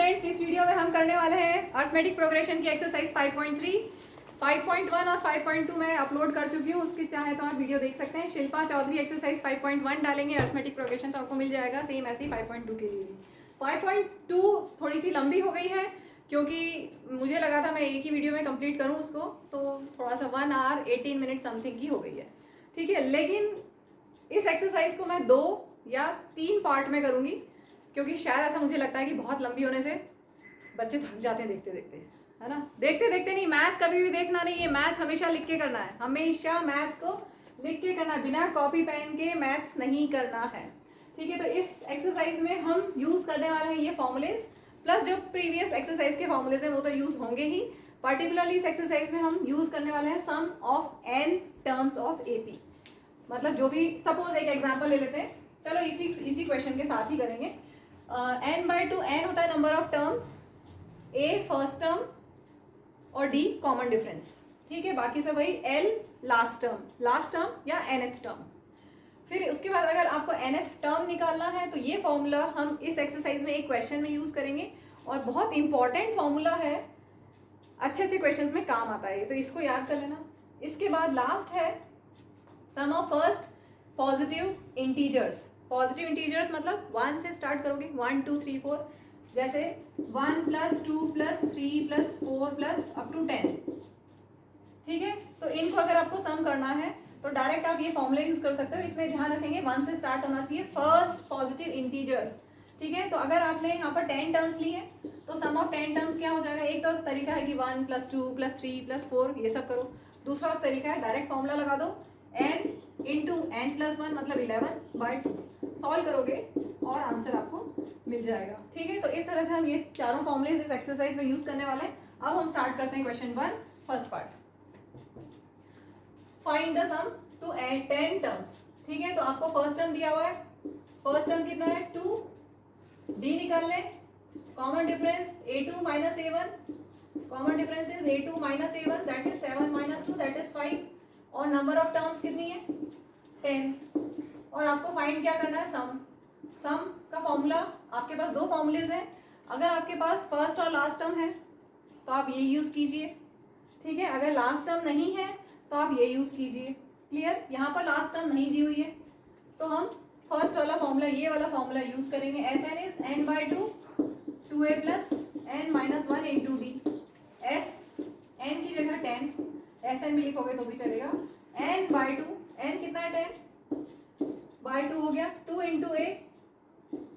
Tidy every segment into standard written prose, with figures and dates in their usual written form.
Students, इस video में हम करने वाले हैं अर्थमेटिक प्रोग्रेशन की एक्सरसाइज 5.3, 5.1 और 5.2 मैं अपलोड कर चुकी हूँ। उसकी चाहे तो आप वीडियो देख सकते हैं। शिल्पा चौधरी एक्सरसाइज 5.1 डालेंगे अर्थमेटिक प्रोग्रेशन तो आपको मिल जाएगा। सेम ऐसे ही 5.2 के लिए भी। 5.2 थोड़ी सी लंबी हो गई है क्योंकि मुझे लगा था मैं एक ही वीडियो में कंप्लीट करूँ उसको, तो थोड़ा सा 1 आवर 18 मिनट समथिंग की हो गई है। ठीक है, लेकिन इस एक्सरसाइज को मैं 2 या 3 पार्ट में करूँगी क्योंकि शायद ऐसा मुझे लगता है कि बहुत लंबी होने से बच्चे थक जाते हैं देखते देखते, है ना। देखते देखते नहीं, मैथ्स कभी भी देखना नहीं है। मैथ्स हमेशा लिख के करना है, हमेशा मैथ्स को लिख के करना है, बिना कॉपी पेन के मैथ्स नहीं करना है। ठीक है, तो इस एक्सरसाइज में हम यूज़ करने वाले हैं ये फॉर्मूलेज, प्लस जो प्रीवियस एक्सरसाइज के फॉर्मूलेज हैं वो तो यूज़ होंगे ही। पर्टिकुलरली इस एक्सरसाइज में हम यूज़ करने वाले हैं sum of n terms of AP। मतलब जो भी, सपोज एक एग्जाम्पल ले लेते हैं, चलो इसी क्वेश्चन के साथ ही करेंगे। n/2 n होता है number of terms, a first term और d कॉमन डिफरेंस। ठीक है, बाकी सब वही l लास्ट टर्म या nth टर्म। फिर उसके बाद अगर आपको nth टर्म निकालना है तो ये फॉर्मूला हम इस एक्सरसाइज में एक क्वेश्चन में यूज करेंगे और बहुत इंपॉर्टेंट फॉर्मूला है, अच्छे अच्छे क्वेश्चंस में काम आता है, तो इसको याद कर लेना। इसके बाद लास्ट है sum of first positive integers. Positive integers मतलब 1 से स्टार्ट करोगे, 1 2 3 4, जैसे 1 + 2 + 3 + 4 + अप टू 10। ठीक है, तो इनको अगर आपको सम करना है तो डायरेक्ट आप ये फॉर्मूला यूज कर सकते हो। इसमें ध्यान रखेंगे 1 से स्टार्ट होना चाहिए फर्स्ट पॉजिटिव इंटीजर्स। ठीक है, तो अगर आपने यहाँ पर 10 टर्म्स लिए तो सम ऑफ 10 टर्म्स क्या हो जाएगा। एक तो तरीका है कि 1 + 2 + 3 + 4 ये सब करो। दूसरा तरीका है डायरेक्ट फॉर्मूला लगा दो, n × n + 1 मतलब 11/2। सॉल्व करोगे और आंसर आपको मिल जाएगा। ठीक है, तो इस तरह से हम ये चारों फॉर्मूलेज इस एक्सरसाइज में यूज करने वाले हैं। अब हम स्टार्ट करते हैं question 1, first part. Find the sum to 10 terms. ठीक है, तो आपको फर्स्ट टर्म दिया हुआ है, फर्स्ट टर्म कितना है 2, d निकाल लें। Common difference a2 - a1, common difference is a2 - a1 that is 7 - 2 that is 5, और नंबर ऑफ टर्म्स कितनी है 10। और आपको फाइंड क्या करना है, सम का फॉर्मूला। आपके पास 2 फॉर्मूलेज हैं, अगर आपके पास फर्स्ट और लास्ट टर्म है तो आप ये यूज कीजिए। ठीक है, अगर लास्ट टर्म नहीं है तो आप ये यूज कीजिए। क्लियर, यहाँ पर लास्ट टर्म नहीं दी हुई है तो हम फर्स्ट वाला फॉर्मूला, ये वाला फॉर्मूला यूज करेंगे। Sn is n/2 2a + n - 1 × d। s n की जगह 10, Sn भी लिखोगे तो भी चलेगा। n/2, n कितना है 10/2 हो गया, 2 ×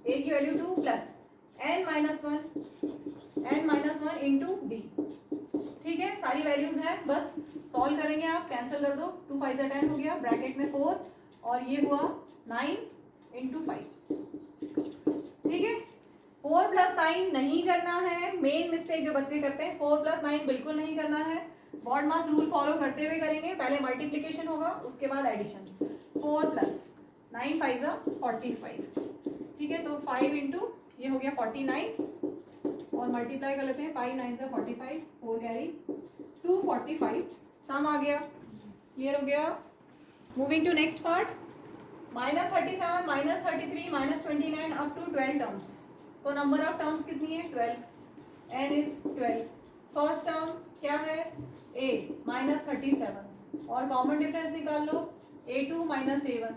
a की वैल्यू 2 + n - 1 × d। ठीक है, सारी वैल्यूज हैं, बस सॉल्व करेंगे आप, कैंसिल कर दो। 2 × 5 = 10 हो गया, ब्रैकेट में 4 और ये हुआ 9 × 5। ठीक है, 4 + 9 नहीं करना है, मेन मिस्टेक जो बच्चे करते हैं। 4 + 9 बिल्कुल नहीं करना है, बॉड मास रूल फॉलो करते हुए करेंगे। पहले मल्टीप्लिकेशन होगा उसके बाद एडिशन। 4 + 9 × 5 = 45। ठीक है, तो 5 × ये हो गया 49 और मल्टीप्लाई कर लेते हैं, 5 × 9 = 45, 4 कैरी 245। सम आ गया, क्लियर हो गया। Moving to next part, -37 -33 -29 up to 12 terms. तो नंबर ऑफ टर्म्स कितनी है 12, n इज 12। फर्स्ट टर्म क्या है a -37 और कॉमन डिफरेंस निकाल लो a2 - a1।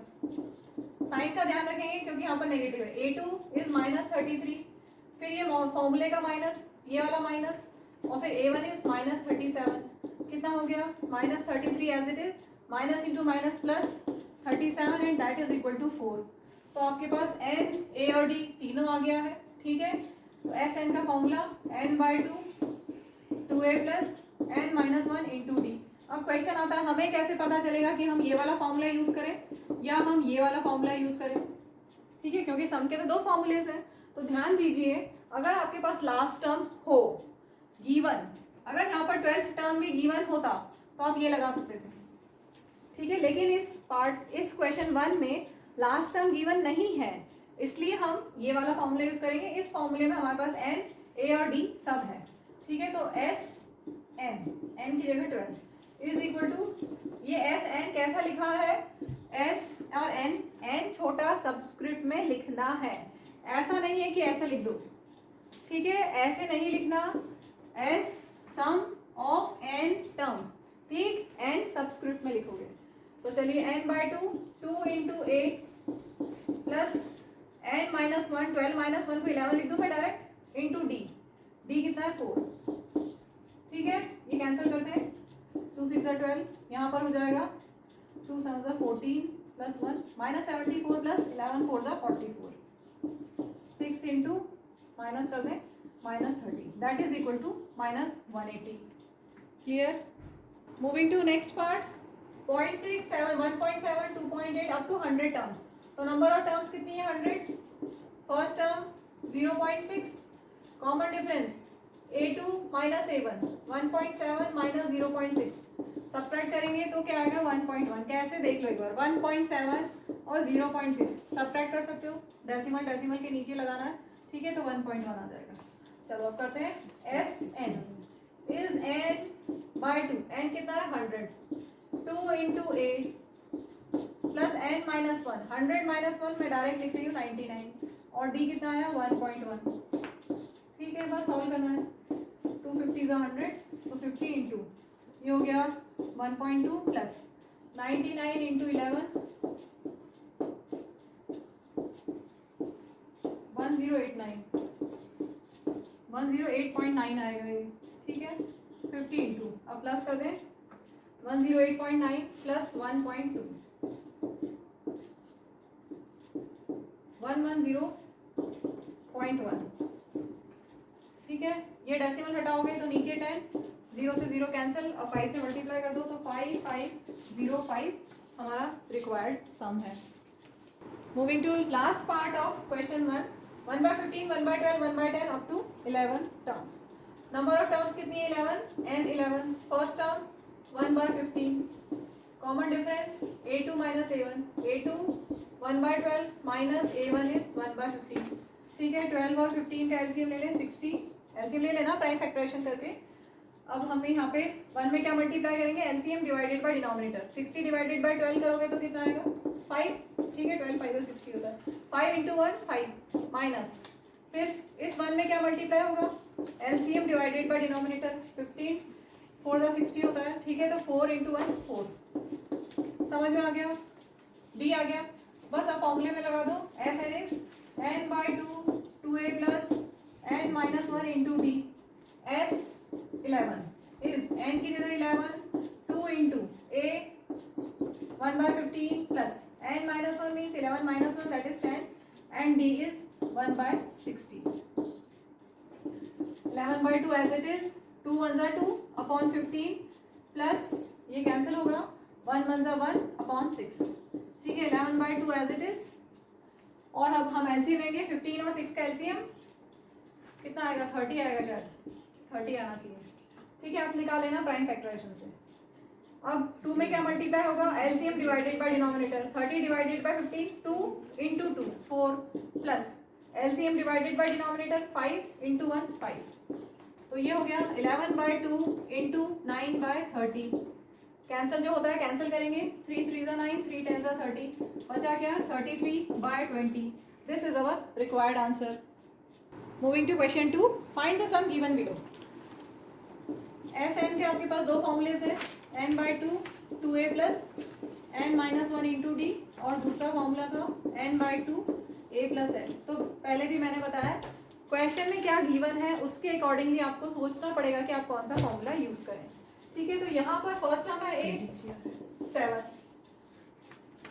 साइन का ध्यान रखेंगे क्योंकि यहाँ पर नेगेटिव है। a2 इज -33, फिर ये फॉर्मूले का माइनस, ये वाला माइनस, और फिर a1 इज -37। कितना हो गया -33 as it is, minus into minus plus 37 and that is equal to 4। तो आपके पास n, a और d तीनों आ गया है। ठीक है, तो Sn का formula n/2 2a + n - 1 × d। अब क्वेश्चन आता है हमें कैसे पता चलेगा कि हम ये वाला फॉर्मूला यूज करें या हम ये वाला फॉर्मूला यूज करें। ठीक है, क्योंकि सम के तो 2 फॉर्मूलेज हैं। तो ध्यान दीजिए, अगर आपके पास लास्ट टर्म हो गिवन, अगर यहाँ पर 12th टर्म भी गिवन होता तो आप ये लगा सकते थे। ठीक है, लेकिन इस क्वेश्चन 1 में लास्ट टर्म गिवन नहीं है, इसलिए हम ये वाला फॉर्मूला यूज करेंगे। इस फॉर्मूले में हमारे पास n, a और d सब है। ठीक है, तो Sn, n की जगह 12 इज इक्वल टू, ये Sn कैसा लिखा है, s और n छोटा सबस्क्रिप्ट में लिखना है। ऐसा नहीं है कि ऐसा लिख दो, ठीक है, ऐसे नहीं लिखना, S sum of n terms, ठीक, एन सबस्क्रिप्ट में लिखोगे। तो चलिए n by two, 2 into a plus n minus one, 12 minus one को 11 लिख दूँ मैं डायरेक्ट, इंटू डी, डी कितना है 4, ठीक है, ये कैंसिल करते हैं, 2 6 12, यहाँ पर हो जाएगा 2 7 14 plus 1 minus 74 plus 11 4 44, 6 into minus कर दें minus 30, that is equal to minus 180। Clear? Moving to next part, 0.6 7 1.7 2.8 up to 100 terms. तो नंबर ऑफ टर्म्स कितनी है 100, first term 0.6, common difference a2 minus a1, 1.7 minus 0.6, subtract करेंगे तो क्या आएगा 1.1, कैसे देख लो एक बार, 1.7 और 0.6 सब्ट्रैक्ट कर सकते हो, डेसिमल डेसिमल के नीचे लगाना है, ठीक है, तो 1.1 आ जाएगा। चलो अब करते हैं S n is n by two, n कितना है 100, 2 into a plus n minus one, 100 minus one मैं डायरेक्ट लिख रही हूँ 99, और डी कितना है 1.1, ठीक है, बस सॉल्व करना है, 250 100, तो 50 इंटू ये हो गया 1.2 प्लस 99 इंटू 11 1089, 108.9 आएगा ये, ठीक है, 50 इंटू, अब प्लस कर दें 108.9 प्लस 1.2 110.1, ठीक है, ये डेसिमल हटाओगे तो नीचे 10, 0 से 0 कैंसिल, और 5 से मल्टीप्लाई कर दो तो 5505 हमारा रिक्वायर्ड सम है। Moving to last part of question 1, 1/15 1/12 1/10 up to 11 terms. Number of terms कितनी है 11 and 11, first term 1/15, common difference a2 minus a1, a2 1/12 minus a1 is 1/15, ठीक है, 12 और 15 का एलसीएम ले लें 60, एलसीएम ले लेना प्राइम फैक्टराइजेशन करके। अब हम यहाँ पे 1 में क्या मल्टीप्लाई करेंगे, LCM divided by denominator, 60 divided by 12 करोगे तो कितना आएगा 5, ठीक है, 12 5 60 होता है, 5 इंटू 1 5 माइनस, फिर इस 1 में क्या मल्टीप्लाई होगा, एलसीएम डिवाइडेड बाय डिनोमिनेटर, 15 4 60 होता है, ठीक है, तो 4 इंटू 1 4, समझ में आ गया, डी आ गया, बस अब फॉर्मूले में लगा दो, S n is n by two 2a plus n minus 1 into d, S 11 is n की जगह 11, 2 into a 1/15 plus n minus 1 means 11 minus 1 that is 10, and d is 1/60, 11/2 as it is, 2 1 जा 2 अपॉन 15 प्लस ये cancel होगा, 1 1 जा 1 upon 6, ठीक है, 11/2 as it is. और अब हम एलसीएम लेंगे, 15 और 6 का एलसीएम कितना आएगा 30 आएगा, शायद 30 आना चाहिए, ठीक है, आप निकाल लेना प्राइम फैक्टराइजेशन से। अब 2 में क्या मल्टीप्लाई होगा, LCM divided by denominator, 30 divided by 15, 2 into 2 4 plus LCM divided by denominator 5 into 1 5, तो ये हो गया 11/2 इंटू 9/30, कैंसिल जो होता है कैंसिल करेंगे, 3 3 9 3 10 30, बचा क्या 33/20, this is our required answer. Moving to question 2, find the sum given below. S n के आपके पास दो फॉर्मूलेज है, n/2 2a plus n minus 1 into d, और दूसरा फॉर्मूला था n/2 a प्लस n। तो पहले भी मैंने बताया क्वेश्चन में क्या गिवन है उसके अकॉर्डिंगली आपको सोचना पड़ेगा कि आप कौन सा फॉर्मूला यूज करें, ठीक है। तो यहाँ पर फर्स्ट टर्म है 8 7,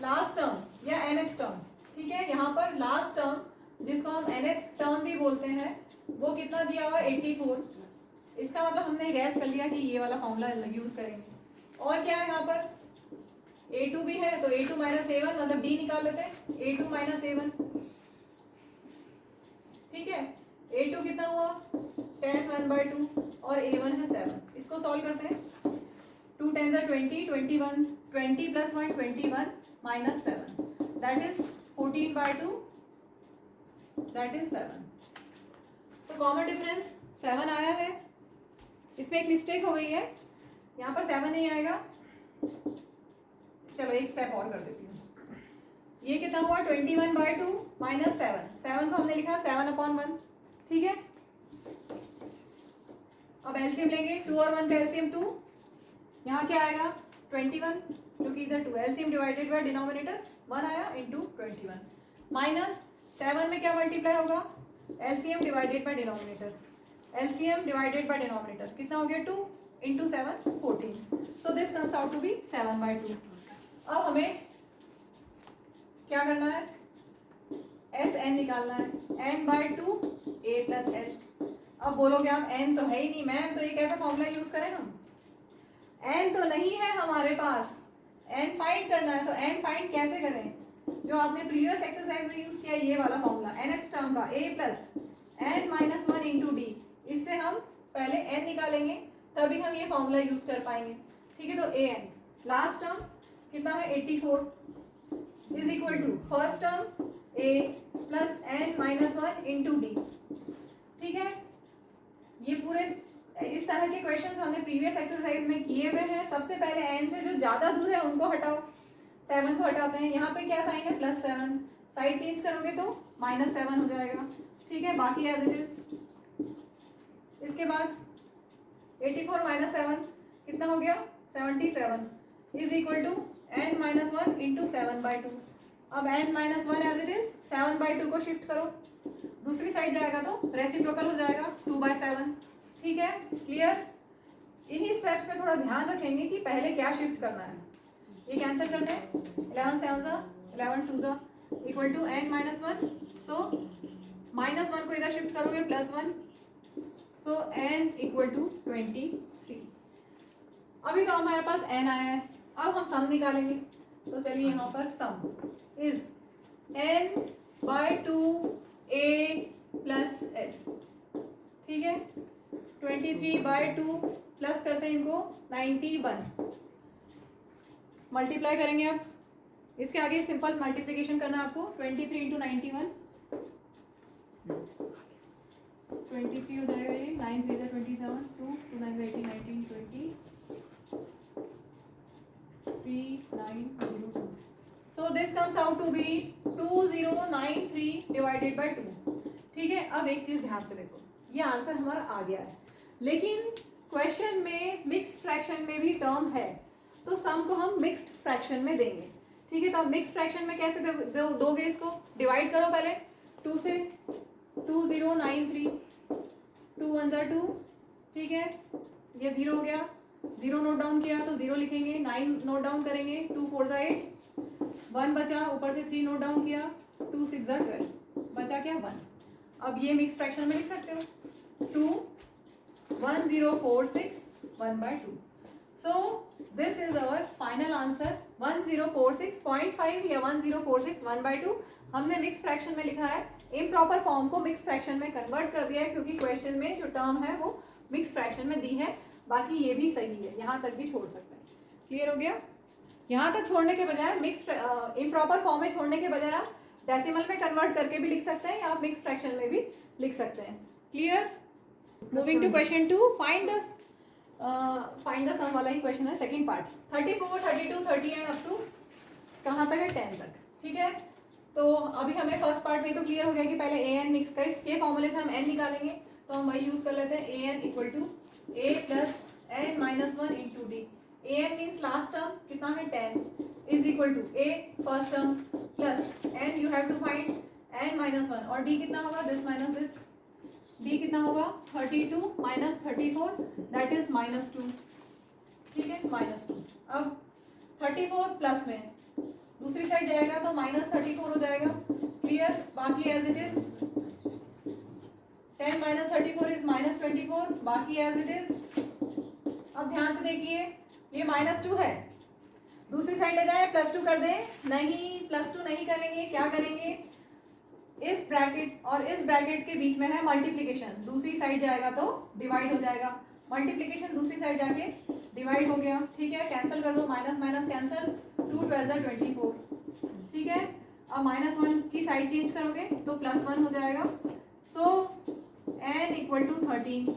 लास्ट टर्म या nth टर्म, ठीक है, यहाँ पर लास्ट टर्म जिसको हम nth टर्म भी बोलते हैं वो कितना दिया हुआ 84, इसका मतलब हमने गैस कर लिया कि ये वाला फॉर्मूला यूज करेंगे। और क्या है यहाँ पर a2 भी है, तो a2 माइनस a1 मतलब d निकाल लेते हैं, a2 माइनस a1, ठीक है, a2 कितना हुआ 10 1/2 और a1 है 7, इसको सॉल्व करते हैं, 2 10 20 21 20 plus 1 21 minus 7 that is 14/2 that is 7। तो कॉमन डिफरेंस 7 आया है, इसमें एक मिस्टेक हो गई है, यहाँ पर 7 नहीं आएगा, चलो एक स्टेप और कर देती हूँ, ये कितना हुआ 21/2 माइनस 7, 7 को हमने लिखा 7/1, ठीक है, अब एलसीएम लेंगे, 2 और 1 का एलसीएम 2, यहाँ क्या आएगा 21, क्योंकि इधर 2 एलसीएम डिवाइडेड बाय डिनोमिनेटर 1 आया इंटू 21, माइनस 7 में क्या मल्टीप्लाई होगा, LCM divided by denominator, LCM divided by denominator कितना हो गया 2 into 7 14, so this comes out to be 7/2। अब हमें क्या करना है, एस एन निकालना है, n/2 a प्लस एल। अब बोलोगे आप n तो है ही नहीं मैम, तो ये कैसा फॉर्मूला यूज करें हम, n तो नहीं है हमारे पास, n फाइंड करना है, तो n फाइंड कैसे करें, जो आपने प्रीवियस एक्सरसाइज में यूज किया ये वाला फॉर्मूला nth टर्म का a plus n minus 1 into D, इससे हम पहले n निकालेंगे तभी हम ये फॉर्मूला यूज कर पाएंगे, ठीक है। तो a n लास्ट टर्म कितना है 84 is equal to first term a plus n minus 1 into d, ठीक है। ये पूरे इस तरह के क्वेश्चंस हमने प्रीवियस एक्सरसाइज में किए हुए हैं। सबसे पहले n से जो ज़्यादा दूर है उनको हटाओ, 7 को हटाते हैं, यहाँ पे क्या साइन है +7, साइड चेंज करोगे तो -7 हो जाएगा, ठीक है, बाकी एज इट इज। इसके बाद 84 माइनस 7 कितना हो गया 77 is equal to n minus 1 into 7/2। अब n minus 1 as it is, 7/2 को शिफ्ट करो, दूसरी साइड जाएगा तो रेसिप्रोकल हो जाएगा 2/7, ठीक है, क्लियर। इन्हीं स्टेप्स में थोड़ा ध्यान रखेंगे कि पहले क्या शिफ्ट करना है। ये कैंसिल करना है, 11 7 11 2 इक्वल टू n माइनस 1, सो -1 को इधर शिफ्ट करोगे +1, सो n इक्वल टू 23। अभी तो हमारे पास n आया है, अब हम सम निकालेंगे, तो चलिए यहाँ पर सम is n/2 a plus l, ठीक है, 23/2 प्लस करते हैं इनको 91, मल्टीप्लाई करेंगे। अब इसके आगे सिंपल मल्टीप्लिकेशन करना है आपको, 23 इंटू 91, 23 हो जाएगा, ये 9 3 27, 2 2 9 18 19 20 3 9 0 2, so this comes out to be 2093 divided by 2, ठीक है। अब एक चीज ध्यान से देखो, ये आंसर हमारा आ गया है, लेकिन क्वेश्चन में मिक्स्ड फ्रैक्शन में भी टर्म है, तो सम को हम मिक्स्ड फ्रैक्शन में देंगे, ठीक है। तो अब मिक्स्ड फ्रैक्शन में कैसे दोगे, इसको डिवाइड करो पहले 2 से, 2093, 2 1 2, ठीक है, ये 0 हो गया, 0 नोट डाउन किया तो 0 लिखेंगे, 9 नोट डाउन करेंगे, 2 4 8, 1 बचा, ऊपर से 3 नोट डाउन किया, 2 6 12, बचा क्या 1। अब ये मिक्स फ्रैक्शन में लिख सकते हो 2 1046 1/2, so this is our final answer 1046.5 या 1046 1/2। हमने मिक्स फ्रैक्शन में लिखा है, इम्प्रॉपर फॉर्म को मिक्स फ्रैक्शन में कन्वर्ट कर दिया है, क्योंकि क्वेश्चन में जो टर्म है वो मिक्स फ्रैक्शन में दी है, बाकी ये भी सही है, यहाँ तक भी छोड़ सकते हैं, क्लियर हो गया। यहाँ तक छोड़ने के बजाय मिक्स इम्प्रॉपर फॉर्म में छोड़ने के बजाय आप डेसिमल में कन्वर्ट करके भी लिख सकते हैं, या आप मिक्स फ्रैक्शन में भी लिख सकते हैं, clear. Moving to question 2, find the sum वाला ही क्वेश्चन है, second part, 34 32 30 and up to कहाँ तक है 10 तक, ठीक है। तो अभी हमें फर्स्ट पार्ट में तो क्लियर हो गया कि पहले ए एन के फॉर्मूले से हम एन निकालेंगे, तो हम वही यूज कर लेते हैं, a n equal to a plus n minus 1 into d. A n means last term कितना है 10 is equal to a first term plus n you have to find n minus 1, और डी कितना होगा this minus this, D कितना होगा 32 minus 34 that is -2, ठीक है, -2। अब 34 प्लस में दूसरी साइड जाएगा तो -34 हो जाएगा, क्लियर, बाकी as it is 10 minus 34 is -24, बाकी एज इट इज। अब ध्यान से देखिए, ये -2 है, दूसरी साइड ले जाए +2 कर दें, नहीं +2 नहीं करेंगे, क्या करेंगे, इस ब्रैकेट और इस ब्रैकेट के बीच में है मल्टीप्लिकेशन, दूसरी साइड जाएगा तो डिवाइड हो जाएगा, मल्टीप्लिकेशन दूसरी साइड जाके डिवाइड हो गया, ठीक है, कैंसिल कर दो, माइनस माइनस कैंसिल, 2 12 24, ठीक है। अब -1 की साइड चेंज करोगे तो +1 हो जाएगा, सो n इक्वल टू 13।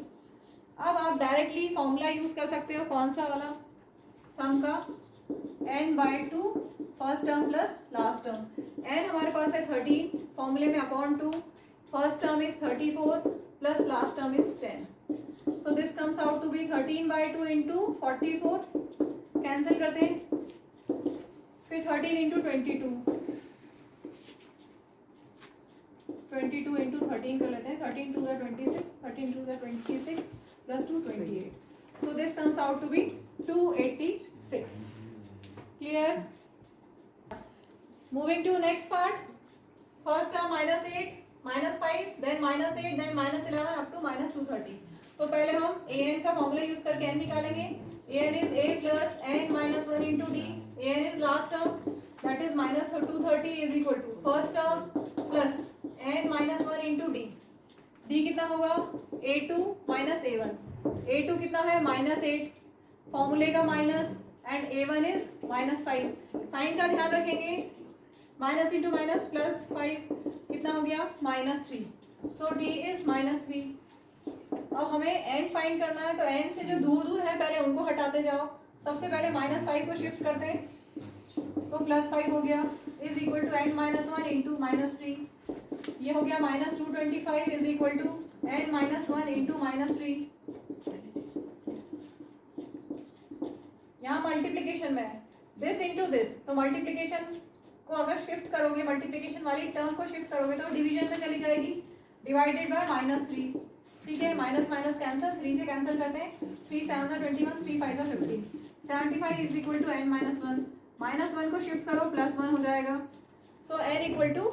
अब आप डायरेक्टली फॉर्मूला यूज कर सकते हो, कौन सा वाला, सम का, n/2 first term plus last term, n हमारे पास है 13, फॉर्मूले में upon 2, first term is 34 plus last term is 10, so this comes out to be 13/2 into 44, cancel करते हैं, फिर 13 इंटू 22, 22 इंटू 13 कर लेते हैं, 13 2 26, 13 2 26 plus 2 28, so this comes out to be 286. Clear? Moving to next part. First term -8 -5 then -8 then -11 up to -230. तो पहले हम an का फॉर्मूला यूज करके n निकालेंगे. an is a plus n -1 into d. an is last term that is -230 is equal to first term plus n -1 into d. D कितना होगा? a2 minus a1. a2 कितना है? -8, फॉर्मूले का minus, and a1 is -5. Sign का ध्यान रखेंगे, minus into minus plus 5 कितना हो गया? -3. सो डी इज -3. अब हमें n फाइंड करना है, तो n से जो दूर दूर है पहले उनको हटाते जाओ. सबसे पहले -5 को शिफ्ट करते हैं, तो +5 हो गया is equal to n -1 into -3. ये हो गया -225 is equal to n -1 into -3. यहाँ मल्टीप्लीकेशन में है, दिस इंटू दिस, तो मल्टीप्लीकेशन को अगर शिफ्ट करोगे, मल्टीप्लीकेशन वाली टर्म को शिफ्ट करोगे तो डिवीजन में चली जाएगी, डिवाइडेड बाय -3. ठीक है, माइनस माइनस कैंसिल, 3 से कैंसिल करते हैं, 3 7 21, 3 5 15, 75 इज इक्वल टू n -1. -1 को शिफ्ट करो, +1 हो जाएगा. So n equal to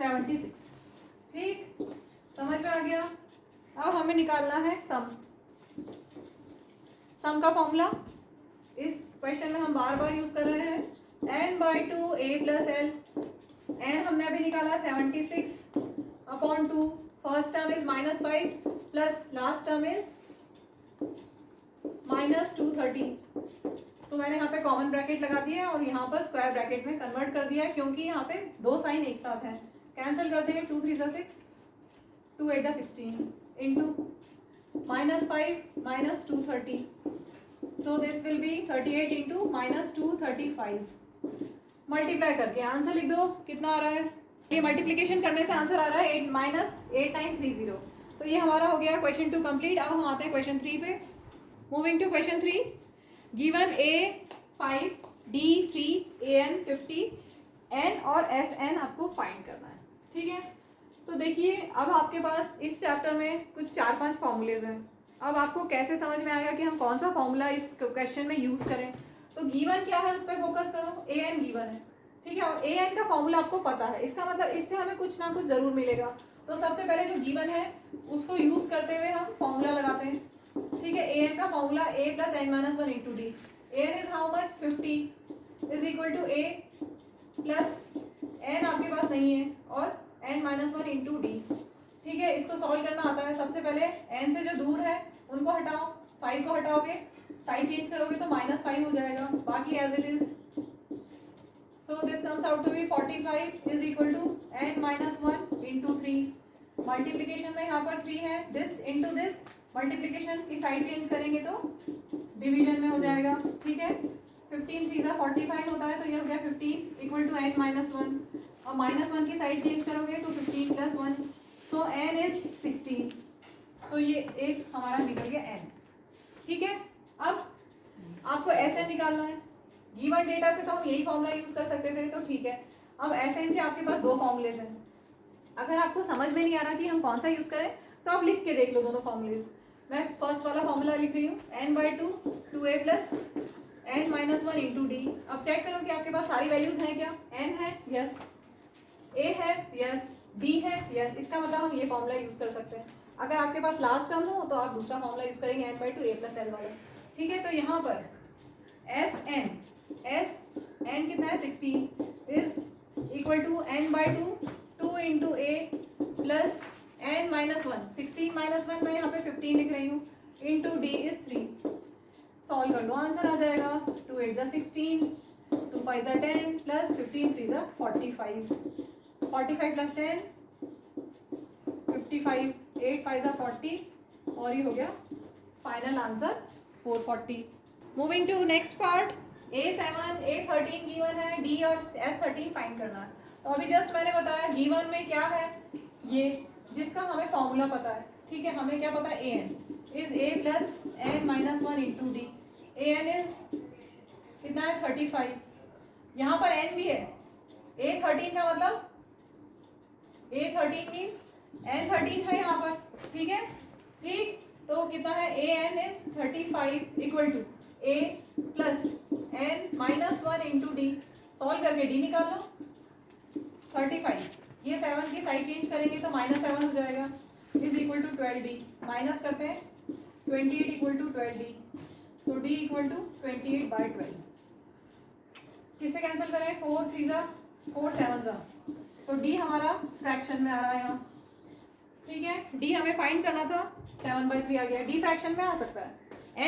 76. ठीक, समझ में आ गया? अब हमें निकालना है सम. सम का फॉर्मूला इस क्वेश्चन में हम बार बार यूज कर रहे हैं, n/2 a plus l. n हमने अभी निकाला 76/2. First term is -5 plus last term is -230. तो मैंने यहाँ पे कॉमन ब्रैकेट लगा दिया है और यहाँ पर स्क्वायर ब्रैकेट में कन्वर्ट कर दिया है, क्योंकि यहाँ पे दो साइन एक साथ हैं. कैंसिल करते हैं, 2 3 6, 2 8 16 into -5 -230. So this will be 38 into -235. Multiply करके आंसर लिख दो. कितना आ रहा है? ये मल्टीप्लिकेशन करने से आंसर आ रहा है 8-8930. तो ये हमारा हो गया क्वेश्चन 2 कंप्लीट. अब हम आते हैं क्वेश्चन 3 पे. Moving to question 3. Given a 5 d 3 an 50 n और sn आपको फाइंड करना है. ठीक है, तो देखिए अब आपके पास इस चैप्टर में कुछ 4-5 फॉर्मूलेज हैं. अब आपको कैसे समझ में आएगा कि हम कौन सा फॉर्मूला इस क्वेश्चन में यूज़ करें. तो गिवन क्या है उस पर फोकस करो. an गिवन है, ठीक है, और an का फॉर्मूला आपको पता है. इसका मतलब इससे हमें कुछ ना कुछ ज़रूर मिलेगा. तो सबसे पहले जो गिवन है उसको यूज़ करते हुए हम फॉर्मूला लगाते हैं. ठीक है, an का formula a plus n -1 into d. an is how much? 50 is equal to a plus n आपके पास नहीं है और n -1 इंटू डी. ठीक है, इसको सॉल्व करना आता है. सबसे पहले n से जो दूर है उनको हटाओ, 5 को हटाओगे, साइड चेंज करोगे तो -5 हो जाएगा, बाकी as it is. So this comes out to be 45 is equal to n -1 into 3. Multiplication में यहाँ पर 3 है, दिस इंटू दिस, मल्टीप्लीकेशन की साइड चेंज करेंगे तो डिवीजन में हो जाएगा. ठीक है, 15 3 45 होता है, तो ये हो गया 15 इक्वल टू n -1, और -1 की साइड चेंज करोगे तो 15 + 1, सो n इज 16. तो ये एक हमारा निकल गया n. ठीक है, अब आपको Sn निकालना है. गिवन डेटा से तो हम यही फॉर्मूला यूज कर सकते थे, तो ठीक है. अब Sn के आपके पास दो फॉर्मूलेज हैं. अगर आपको समझ में नहीं आ रहा कि हम कौन सा यूज करें तो आप लिख के देख लो दोनों फॉर्मूलेज. मैं फर्स्ट वाला फॉर्मूला लिख रही हूँ, n/2 2a plus n -1 into D. अब चेक करो कि आपके पास सारी वैल्यूज हैं क्या. n है, यस. a है, यस. d है, यस. इसका मतलब हम ये फॉर्मूला यूज कर सकते हैं. अगर आपके पास लास्ट टर्म हो तो आप दूसरा फॉर्मूला यूज करेंगे, n/2 a प्लस l वाला. ठीक है, तो यहाँ पर Sn कितना है? 16 is equal to n/2 2 into a plus n -1. 16 -1 मैं यहाँ पे 15 लिख रही हूँ, इंटू d इज 3. सॉल्व कर लो, आंसर आ जाएगा. 2 8 16, 2 5 10 प्लस 15 3 45. 45 प्लस 10 55, 8 5 40, और ये हो गया final answer 440. Moving to next part. A7 A13 given है, D और S13 फाइंड करना है. तो अभी जस्ट मैंने बताया गिवन में क्या है, ये जिसका हमें फॉर्मूला पता है. ठीक है, हमें क्या पता है, a n is a plus n minus one into d. A n is कितना है 35, यहाँ पर एन भी है, ए 13 का मतलब ए 13 मीन्स एन 13 है यहाँ पर, ठीक है। ठीक, तो कितना है a n is 35 equal to a plus n minus one into d. Solve करके डी निकाल लो 35, ये 7 की साइड चेंज करेंगे तो -7 हो जाएगा, is equal to 12d। Minus करते हैं 28 equal to 12d, so d equal to 28/12। किससे कैंसिल करें, 4 3 जा 4 7 जा, तो d हमारा फ्रैक्शन में आ रहा है यहाँ, ठीक है। d हमें फाइंड करना था, 7/3 आ गया। d फ्रैक्शन में आ सकता है,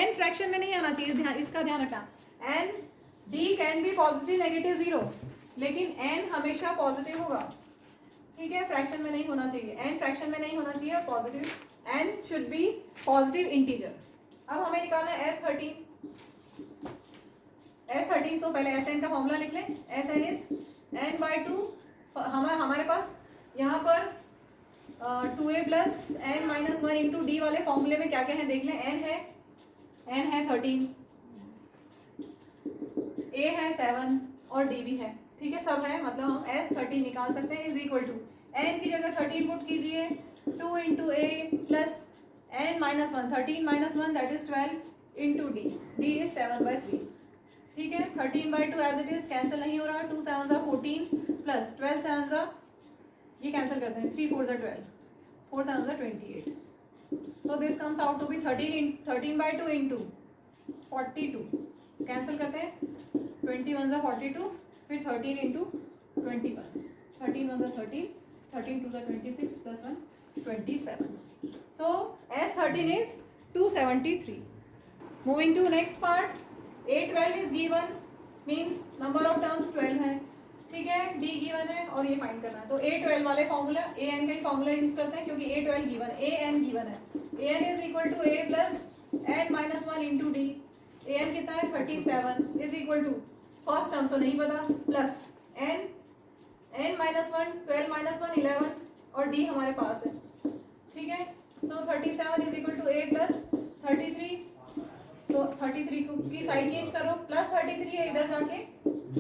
n फ्रैक्शन में नहीं आना चाहिए, ध्यान इसका ध्यान रखना। n d can be positive negative 0, लेकिन n हमेशा पॉजिटिव होगा, ठीक है, फ्रैक्शन में नहीं होना चाहिए। n फ्रैक्शन में नहीं होना चाहिए, positive, n should be positive integer. अब हमें निकालना है S13। S13 तो पहले Sn का फॉर्मूला लिख लें, Sn इज n/2। हमारे पास यहाँ पर 2a plus n minus one into D वाले फॉर्मूले में क्या क्या है देख लें। n है 13, a है 7 और d भी है, ठीक है, सब है, मतलब हम S13 निकाल सकते हैं इज इक्वल टू n की जगह 13 पुट कीजिए, 2 into a plus n minus one, 13 minus one that is 12 into d, D is 7/3, ठीक है। 13/2 एज इट इज, कैंसिल नहीं हो रहा, 2 7 जा 14 प्लस 12 7 जा, ये कैंसिल करते हैं, 3 4 जा 12, 4 7 जा 28, so this comes out to be 13/2 into 42, cancel करते हैं, 21 जा 42, फिर 13 इंटू 21, 13 1 जा 13, 13 2 जा 26 plus 1 27, so S13 is 273. Moving to next part, A12 is given, means number of terms 12 है, ठीक है, D given है और ये फाइंड करना है, तो A12 वाले फॉर्मूला AN का ही फॉर्मूला यूज करते हैं क्योंकि A12 गिवन है, AN गिवन है, AN is equal to A plus n minus one into d. AN कितना है 37 is equal to, first term तो नहीं पता, plus n minus one, 12 minus one 11 और d हमारे पास है, ठीक है। So 37 is equal to a plus 33, तो 33 की साइड चेंज करो, प्लस 33 है इधर जाके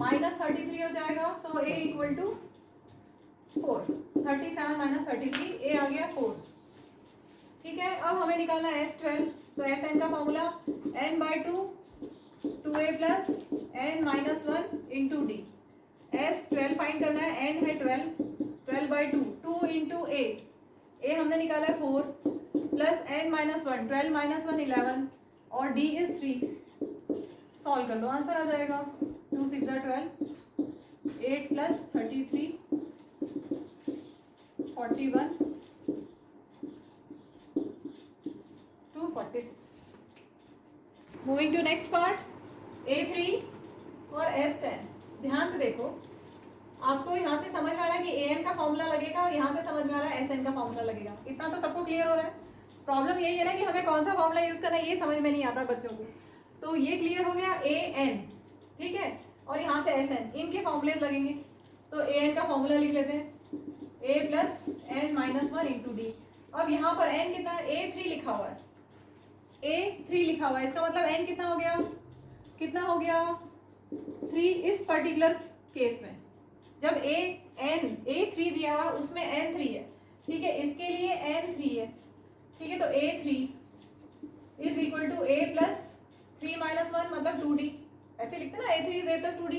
-33 हो जाएगा, so a equal to 4, 37 minus 33, a आ गया 4, ठीक है। अब हमें निकालना है S12, तो Sn का formula n/2 2a plus n minus one into D. S12 find करना है, n है 12/2, 2 इंटू a हमने निकाला है 4 plus n minus one, 12 minus one 11 और d इज 3। सॉल्व कर लो, आंसर आ जाएगा 2 6 12, 8 plus 33 41 246। Moving to next part, A3 और S10। ध्यान से देखो, आपको यहाँ से समझ में आ रहा है कि AN का फॉर्मूला लगेगा और यहाँ से समझ में आ रहा है SN का फॉर्मूला लगेगा, इतना तो सबको क्लियर हो रहा है। प्रॉब्लम यही है ना कि हमें कौन सा फॉर्मूला यूज करना है ये समझ में नहीं आता बच्चों को, तो ये क्लियर हो गया AN, ठीक है, और यहाँ से SN, इनके फॉर्मूलेज लगेंगे, तो AN का फॉर्मूला लिख लेते हैं, a plus n minus one into D. अब यहाँ पर n कितना है, A3 लिखा हुआ है, A3 लिखा हुआ है, इसका मतलब n कितना हो गया, कितना हो गया 3 इस पर्टिकुलर केस में, जब A3 दिया हुआ उसमें n3 है, ठीक है, इसके लिए n3 है, ठीक है, तो A3 is equal to a plus 3 minus one मतलब 2d, ऐसे लिखते हैं ना, A3 is a plus 2d,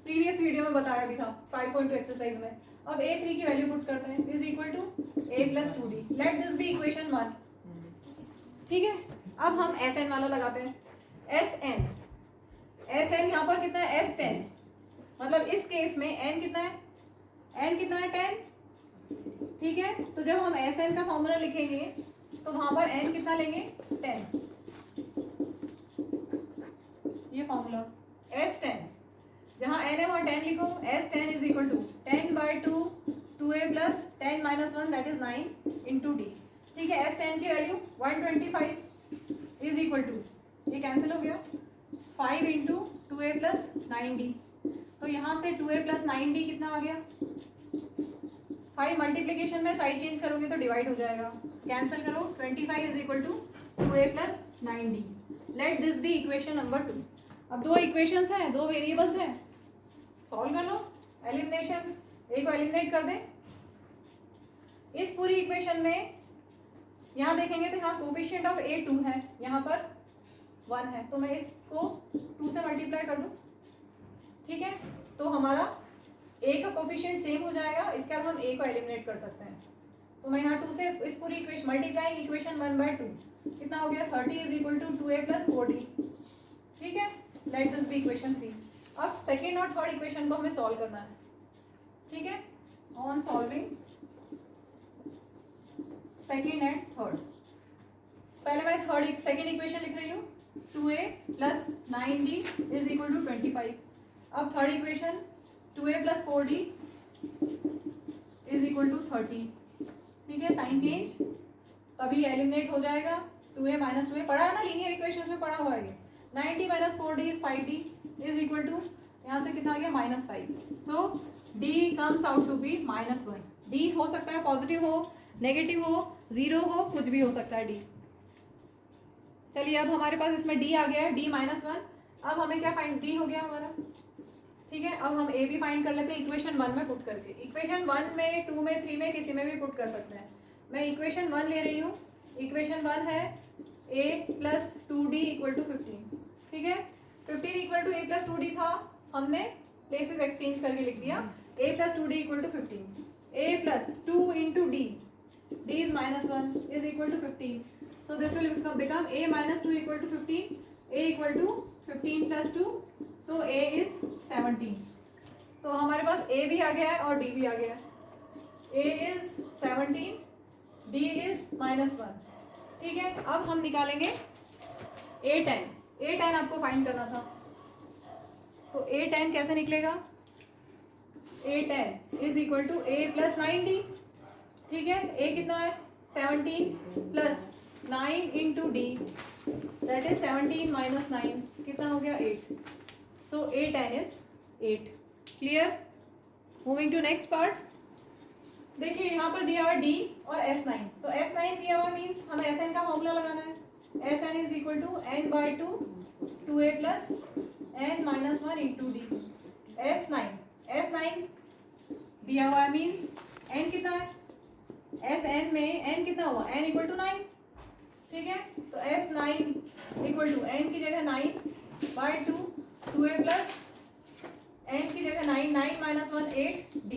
previous video में बताया भी था 5.2 एक्सरसाइज में। अब A3 की वैल्यू पुट करते हैं, is equal to a plus 2d, let this be equation 1, ठीक है। अब हम Sn वाला लगाते हैं, Sn यहाँ पर कितना है S10, मतलब इस केस में n कितना है, n कितना है 10, ठीक है, तो जब हम Sn का फॉर्मूला लिखेंगे तो वहां पर n कितना लेंगे 10, ये फॉर्मूला S10, जहाँ n है वहाँ 10 लिखो, S10 is equal to 10/2 2a plus 10 minus one that is 9 into d, ठीक है। S10 की वैल्यू 125 इज इक्वल टू, ये कैंसिल हो गया, 5 इंटू 2a प्लस 9d, तो यहाँ से 2a प्लस 9d कितना आ गया, 5 मल्टीप्लीकेशन में साइड चेंज करोगे तो डिवाइड हो जाएगा, कैंसिल करो, 25 is equal to 2a plus 9d। Let this be equation number 2। अब दो इक्वेशंस हैं, दो वेरिएबल्स हैं, सॉल्व कर लो। एलिमिनेशन, ए को एलिमिनेट कर दें। इस पूरी इक्वेशन में यहाँ देखेंगे तो यहाँ कोफिशिएंट ऑफ ए 2 है, यहाँ पर 1 है, तो मैं इसको 2 से मल्टीप्लाई कर दूँ, ठीक है। तो हमारा ए का कोफिशिएंट सेम हो जाएगा, इसके बाद हम ए को एलिमिनेट कर सकते हैं। तो मैं यहाँ 2 से इस पूरी इक्वेशन मल्टीप्लाइंग इक्वेशन 1/2 कितना हो गया, 30 is equal to 2a plus 4d, ठीक है। Let this be equation 3। अब सेकेंड और थर्ड इक्वेशन को हमें सॉल्व करना है, ठीक है। On solving second and third, पहले मैं सेकेंड इक्वेशन लिख रही हूँ, 2a plus 9d is equal to 25। अब third equation 2a plus 4d is equal to 30, ठीक है। साइन चेंज, तभी एलिमिनेट हो जाएगा। 2a माइनस 2a पढ़ा है ना, लीनियर इक्वेशन में पढ़ा हुआ है ये। 90 minus 4d is 5d is equal to, यहाँ से कितना आ गया, -5। So d comes out to be -1। d हो सकता है पॉजिटिव हो, नेगेटिव हो, 0 हो, कुछ भी हो सकता है d। चलिए अब हमारे पास इसमें d आ गया है, d -1। अब हमें क्या फाइंड, d हो गया हमारा, ठीक है। अब हम a भी फाइंड कर लेते हैं इक्वेशन 1 में पुट करके। इक्वेशन 1 में, 2 में, 3 में, किसी में भी पुट कर सकते हैं। मैं इक्वेशन 1 ले रही हूँ। इक्वेशन 1 है a plus 2d equal to 15, ठीक है। 15 equal to a plus 2d था, हमने प्लेसेस एक्सचेंज करके लिख दिया। a plus 2d equal to 15, a plus 2 into d, d is -1 is equal to 15। So this will become a minus 2 equal to 15, a equal to 15 plus 2, so a is 17। तो हमारे पास a भी आ गया है और d भी आ गया है। a is 17, d is -1, ठीक है। अब हम निकालेंगे a10। a10 आपको फाइंड करना था, तो a10 कैसे निकलेगा, a10 is equal to a plus 9d, ठीक है। a कितना है, 17 plus 9 into d, that is 17 minus 9, कितना हो गया, 8। So a10 is 8। Clear. Moving to next part. देखिए यहाँ पर दिया हुआ d और s9, तो s9 दिया हुआ मीन्स हमें sn का फॉर्मूला लगाना है। sn is equal to n/2 2a plus n minus 1 into d. s9 दिया हुआ है मीन्स n कितना है, sn में n कितना हुआ, n इक्वल टू 9, ठीक है। तो s9 इक्वल टू n की जगह 9/2 2a प्लस n की जगह 9 माइनस 1 8d,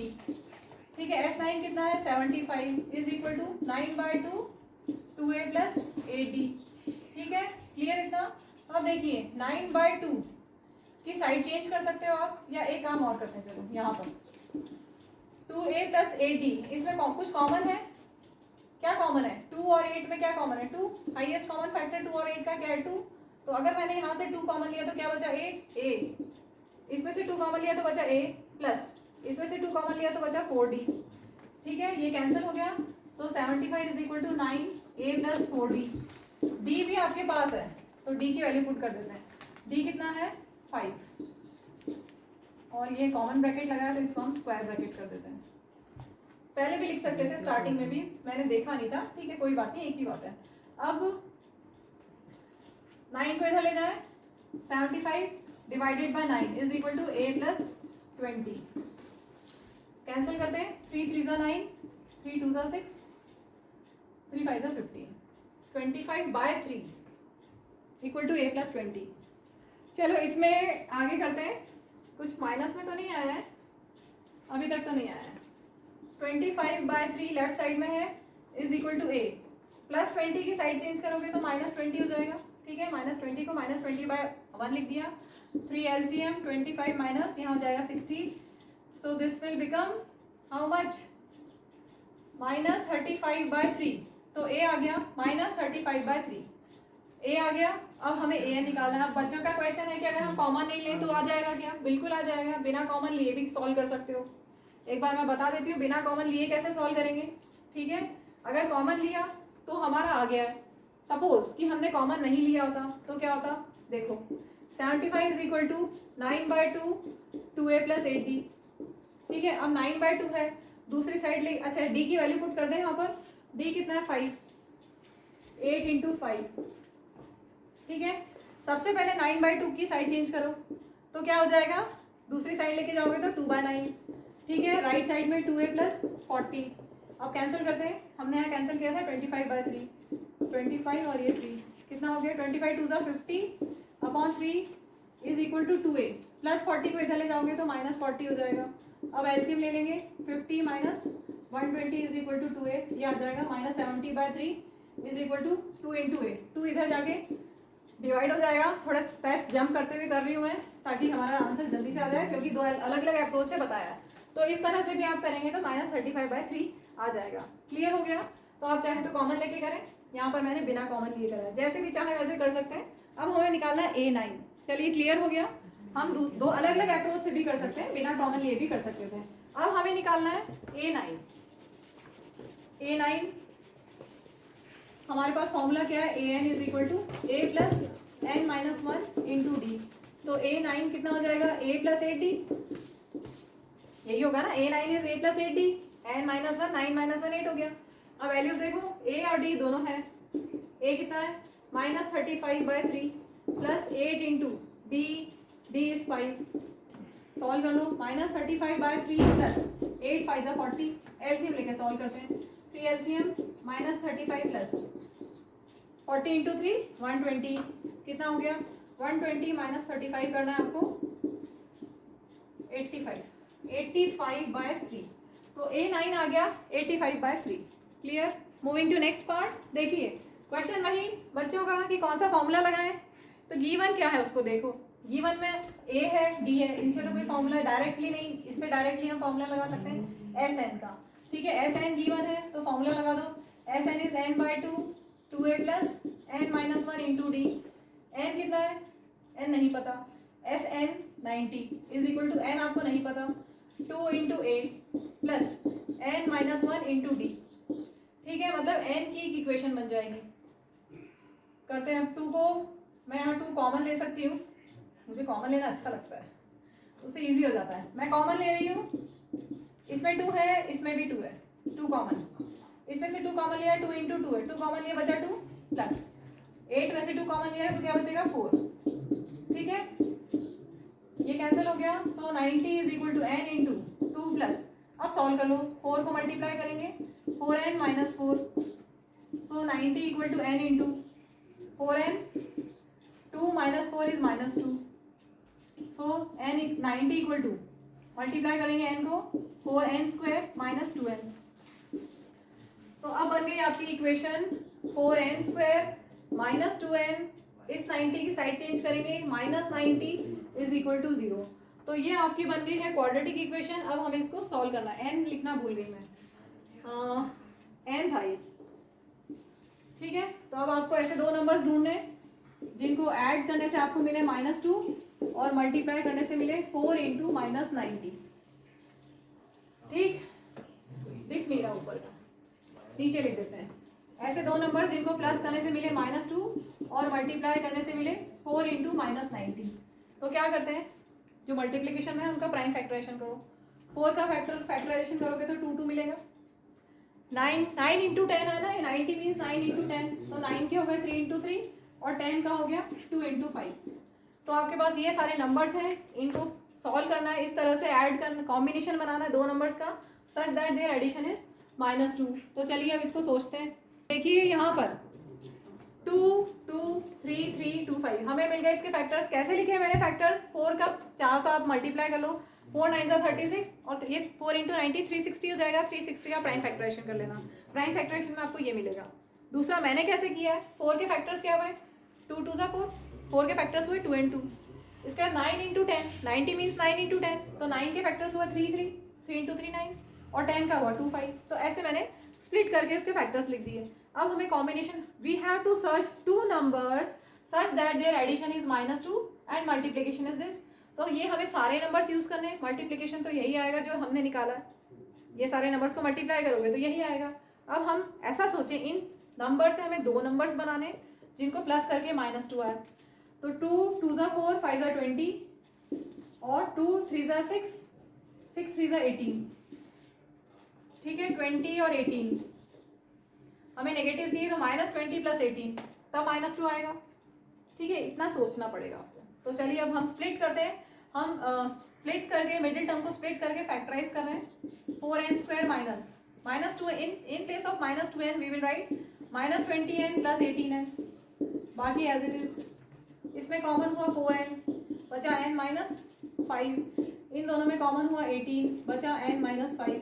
ठीक है। s9 कितना है, 75 is equal to 9/2 2a plus 8d, ठीक है। क्लियर इतना। अब देखिए 9/2 की साइड चेंज कर सकते हो आप, या एक काम और करते हैं, चलो यहाँ पर 2a प्लस 8d, इसमें कुछ कॉमन है। क्या कॉमन है, 2 और 8 में क्या कॉमन है, 2। हाईएस्ट कॉमन फैक्टर 2 और 8 का क्या है, 2। तो अगर मैंने यहाँ से 2 कॉमन लिया तो क्या बचा, 8 a, इसमें से 2 कॉमन लिया तो बचा a प्लस इसमें से 2 कॉमन लिया तो बचा 4d, ठीक है। ये कैंसिल हो गया। So 75 is equal to 9a plus 4d। d भी आपके पास है तो d की वैल्यू पुट कर देते हैं। d कितना है, 5, और ये कॉमन ब्रैकेट लगाया तो इसको हम स्क्वायर ब्रैकेट कर देते हैं। पहले भी लिख सकते थे, स्टार्टिंग में भी मैंने देखा नहीं था, ठीक है, कोई बात नहीं, एक ही बात है। अब 9 को इधर ले जाए, 75 divided by 9 is equal to a plus 20। Cancel करते हैं, 3 3 ज़ा 9, 3 2 ज़ा 6, 3 5 ज़ा 15, 25/3 इक्वल टू a प्लस 20। चलो इसमें आगे करते हैं, कुछ माइनस में तो नहीं आया है, अभी तक तो नहीं आया है। 25/3 लेफ्ट साइड में है is equal to a, plus 20 की साइड चेंज करोगे तो -20 हो जाएगा, ठीक है। -20 को -20/1 लिख दिया। 3 LCM 25 माइनस यहाँ हो जाएगा 60, सो this will become how much, -35/3। तो a आ गया -35/3, a आ गया। अब हमें a निकालना है। बच्चों का क्वेश्चन है कि अगर हम कॉमन नहीं लें तो आ जाएगा क्या, बिल्कुल आ जाएगा, बिना कॉमन लिए भी सॉल्व कर सकते हो। एक बार मैं बता देती हूँ बिना कॉमन लिए कैसे सॉल्व करेंगे, ठीक है। अगर कॉमन लिया तो हमारा आ गया है। सपोज कि हमने कॉमन नहीं लिया होता तो क्या होता, देखो 75 is equal to 9/2 2a plus 8d, ठीक है। अब 9/2 है, दूसरी साइड ले, अच्छा d की वैल्यू पुट कर दें यहाँ पर। d कितना है, 5, 8 इंटू 5, ठीक है। सबसे पहले 9/2 की साइड चेंज करो तो क्या हो जाएगा, दूसरी साइड लेके जाओगे तो 2/9, ठीक है। राइट साइड में 2a प्लस 40। अब कैंसिल करते हैं, हमने यहाँ कैंसिल किया था 25/3, 25 और ये 3 कितना हो गया, 25 2 50 upon 3 is equal to 2a plus 40 को इधर ले जाओगे तो -40 हो जाएगा। अब एलसीएम ले लेंगे, 50 minus 120 is equal to 2a, ये आ जाएगा -70/3 इज इक्वल टू 2 इंटू ए। 2 इधर जाके डिवाइड हो जाएगा। थोड़ा स्टेप्स जंप करते हुए कर रही हूँ मैं ताकि हमारा आंसर जल्दी से आ जाए, क्योंकि दो अलग अलग अप्रोच से बताया है। तो इस तरह से भी आप करेंगे तो -35/3 आ जाएगा। क्लियर हो गया। तो आप चाहे तो कॉमन लेके करें, यहाँ पर मैंने बिना कॉमन लिए करा है, जैसे भी चाहे वैसे कर सकते हैं। अब हमें निकालना है A9। चलिए क्लियर हो गया। हम दो अलग अलग अप्रोच से भी कर सकते हैं, बिना कॉमन लिए भी कर सकते थे। अब हमें निकालना है A9। A9 हमारे पास फॉर्मूला क्या है, an is equal to a plus n minus 1 into d. तो A9 कितना हो जाएगा, a प्लस 8d, यही होगा ना। A9 is a plus 8d, n minus 1 9 minus 1 8 हो गया। अब वैल्यूज देखो, a और d दोनों है। a कितना है -35/3 plus 8 into d, d is 5। Solve कर लो, -35/3 प्लस 8 5 40, एलसीएम लेके सॉल्व करते हैं। 3 एलसीएम -35 प्लस 40 इंटू 3 120 कितना हो गया, 120 माइनस 35 करना है आपको 85/3। तो A9 आ गया 85/3। Clear. Moving to next part. देखिए क्वेश्चन वही बच्चों का कि कौन सा फॉर्मूला लगाएं। तो गिवन क्या है उसको देखो, गिवन में A है D है, इनसे तो कोई फॉर्मूला डायरेक्टली नहीं, इससे डायरेक्टली हम फॉर्मूला लगा सकते हैं SN का, ठीक है। SN गिवन है तो फॉर्मूला लगा दो, SN is n/2 2a plus n minus 1 into d. n कितना है, n नहीं पता, SN 90 is equal to n आपको नहीं पता 2 into a plus n minus 1 into d, ठीक है। मतलब n की एक इक्वेशन बन जाएगी। करते हैं 2 को, मैं यहाँ 2 कॉमन ले सकती हूँ, मुझे कॉमन लेना अच्छा लगता है, उससे इजी हो जाता है। मैं कॉमन ले रही हूँ, इसमें 2 है, इसमें भी 2 है, 2 कॉमन, इसमें से 2 कॉमन लिया 2 इंटू 2 है, 2 कॉमन लिया बचा 2 प्लस 8 में से 2 कॉमन लिया है तो क्या बचेगा 4, ठीक है। ये कैंसिल हो गया। So 90 is equal to n into 2 plus, अब सॉल्व कर लो, 4 को मल्टीप्लाई करेंगे 4n minus 4, so 90 equal to n into 4n, 2 minus 4 is -2, so n 90 equal to multiply करेंगे n को 4n स्क्वायर माइनस 2n। तो अब बन गई आपकी equation 4n square minus 2n, इस 90 की साइड चेंज करेंगे -90 इज इक्वल टू 0। तो ये आपकी बन गई है क्वाड्रेटिक इक्वेशन। अब हमें इसको सॉल्व करना है। n लिखना भूल गई मैं, n था ये, ठीक है। तो अब आपको ऐसे 2 नंबर्स ढूंढने जिनको ऐड करने से आपको मिले -2 और मल्टीप्लाई करने से मिले 4 इंटू -90, ठीक। दिख नहीं रहा ऊपर का, नीचे लिख देते हैं। ऐसे 2 नंबर जिनको प्लस करने से मिले -2 और मल्टीप्लाई करने से मिले 4 इंटू -90। तो क्या करते हैं, जो मल्टीप्लिकेशन में है उनका प्राइम फैक्टराइजेशन करो। 4 का फैक्टराइजेशन करोगे तो 2 मिलेगा। 9 इंटू 10 है ना, 90 मीन्स 9 इंटू 10, तो 9 के हो गए 3 इंटू 3 और 10 का हो गया 2 इंटू 5। तो आपके पास ये सारे नंबर्स हैं, इनको सॉल्व करना है, इस तरह से ऐड करना, कॉम्बिनेशन बनाना है 2 नंबर्स का such that their addition is -2। तो चलिए अब इसको सोचते हैं। देखिए यहाँ पर 2 2 3 3 2 5 हमें मिल गए इसके फैक्टर्स। कैसे लिखे मैंने फैक्टर्स, 4 का चाहो तो आप मल्टीप्लाई कर लो, 4 9 36 और ये 4 इंटू 90 360 हो जाएगा। 360 का प्राइम फैक्टराइजेशन कर लेना, प्राइम फैक्टराइजेशन में आपको ये मिलेगा। दूसरा मैंने कैसे किया है, 4 के फैक्टर्स क्या हुए 2 2 4, 4 के फैक्टर्स हुए 2 and 2। इसके बाद 9 इंटू 10, 90 मीन्स 9 इंटू 10, तो 9 के फैक्टर्स हुए 3 3, 3 इंटू 3 9 और 10 का हुआ 2 5। तो ऐसे मैंने स्प्लिट करके उसके फैक्टर्स लिख दिए। अब हमें combination, we have to search 2 numbers such that their addition is -2 and multiplication is this. तो ये हमें सारे नंबर्स यूज करने हैं। मल्टीप्लिकेशन तो यही आएगा जो हमने निकाला, ये सारे नंबर्स को मल्टीप्लाई करोगे तो यही आएगा। अब हम ऐसा सोचें, इन नंबर से हमें 2 नंबर्स बनाने जिनको प्लस करके -2 आए। तो 2 2 4 5 20 और 2 3 6 6 3 18, ठीक है, 20 और 18। हमें नेगेटिव चाहिए तो -20 + 18 तब -2 आएगा। ठीक है, इतना सोचना पड़ेगा आपको। तो चलिए अब हम स्प्लिट करते हैं। हम स्प्लिट करके मिडिल टर्म को स्प्लिट करके फैक्टराइज कर रहे हैं। 4n² -2 in place of -2n we will write -20n + 18n, बाकी एज इट इज। इसमें कॉमन हुआ 4n, बचा n - 5, इन दोनों में कॉमन हुआ 18, बचा n - 5।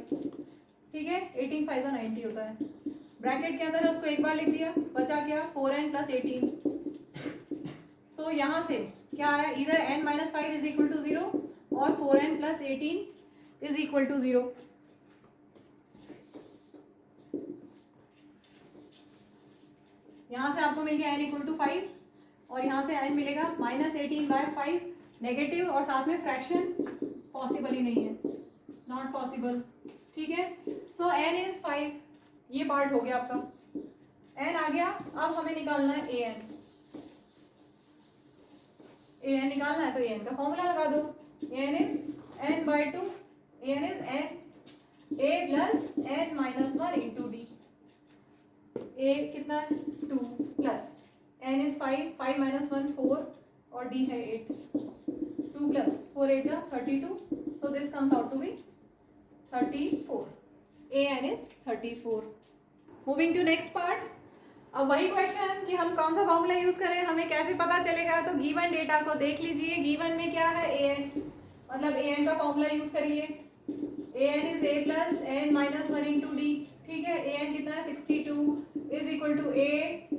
ठीक है, 18 5 90 होता है। ब्रैकेट के अंदर उसको एक बार लिख दिया, बचा क्या 4n + 18। सो यहाँ से क्या आया, इधर n - 5 = 0 और 4n + 18 = 0। यहाँ से आपको मिल गया n = 5 और यहाँ से n मिलेगा -18/5 नेगेटिव और साथ में फ्रैक्शन, पॉसिबल ही नहीं है, नॉट पॉसिबल। ठीक है, सो n इज 5, ये पार्ट हो गया आपका, n आ गया। अब हमें निकालना है an निकालना है, तो an का फॉर्मूला लगा दो। an is n/2, an is n a + n - 1 × d। a कितना है 2 प्लस n इज 5, 5 - 1 4 और d है 8, 2 + 4 8 जा 32, so this comes out to be 34। an is 34। Moving to next part. अब वही क्वेश्चन कि हम कौन सा फॉर्मूला यूज करें, हमें कैसे पता चलेगा। तो गिवन डेटा को देख लीजिए, गिवन में क्या है an, मतलब an का फॉर्मूला यूज करिए। an is a + n - 1 × d। ठीक है, an कितना है 62 = a